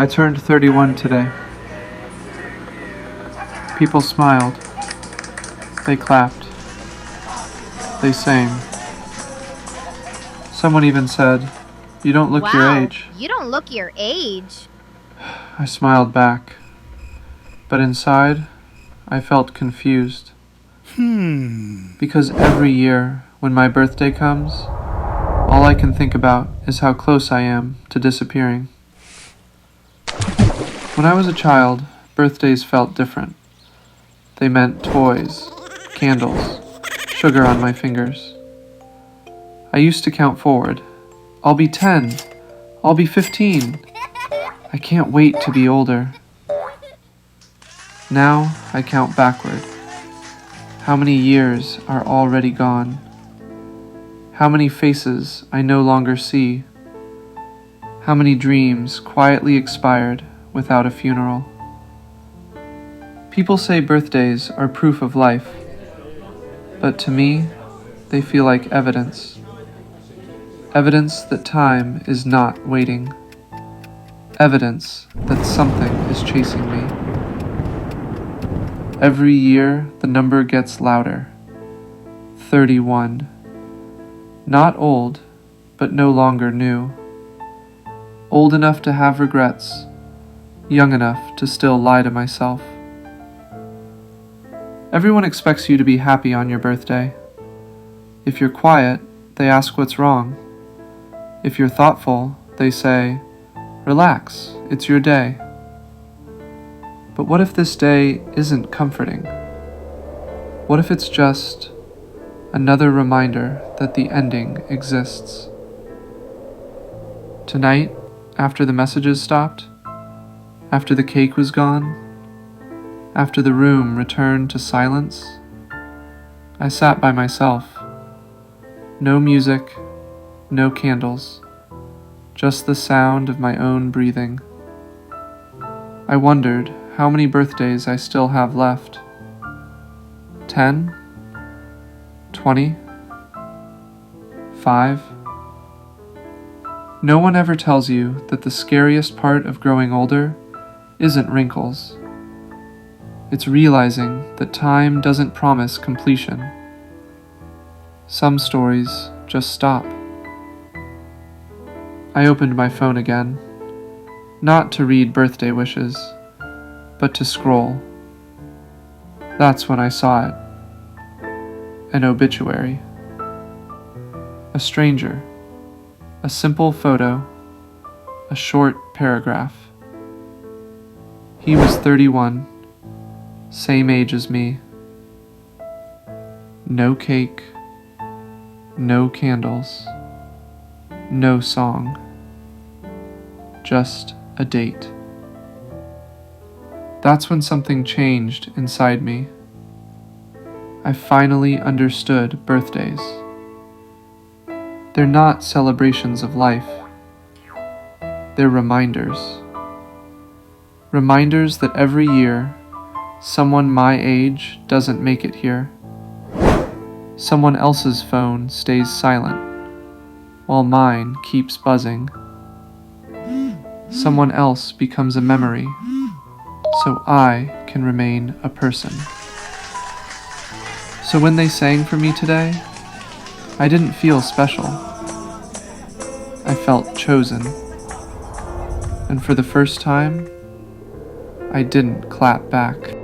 I turned 31 today. People smiled. They clapped. They sang. Someone even said, "You don't look your age." You don't look your age. I smiled back. But inside, I felt confused. Because every year, when my birthday comes, all I can think about is how close I am to disappearing. When I was a child, birthdays felt different. They meant toys, candles, sugar on my fingers. I used to count forward. I'll be 10. I'll be 15. I can't wait to be older. Now I count backward. How many years are already gone? How many faces I no longer see? How many dreams quietly expired without a funeral? People say birthdays are proof of life, but to me, they feel like evidence. Evidence that time is not waiting. Evidence that something is chasing me. Every year, the number gets louder. 31. Not old, but no longer new. Old enough to have regrets, young enough to still lie to myself. Everyone expects you to be happy on your birthday. If you're quiet, they ask what's wrong. If you're thoughtful, they say, "Relax, it's your day." But what if this day isn't comforting? What if it's just another reminder that the ending exists? Tonight, after the messages stopped, after the cake was gone, after the room returned to silence, I sat by myself. No music, no candles, just the sound of my own breathing. I wondered how many birthdays I still have left. 10? 20? 5? No one ever tells you that the scariest part of growing older isn't wrinkles. It's realizing that time doesn't promise completion. Some stories just stop. I opened my phone again, not to read birthday wishes, but to scroll. That's when I saw it. An obituary. A stranger. A simple photo. A short paragraph. He was 31, same age as me. No cake, no candles, no song, just a date. That's when something changed inside me. I finally understood birthdays. They're not celebrations of life. They're reminders. Reminders that every year, someone my age doesn't make it here. Someone else's phone stays silent, while mine keeps buzzing. Someone else becomes a memory, so I can remain a person. So when they sang for me today, I didn't feel special. I felt chosen. And for the first time, I didn't clap back.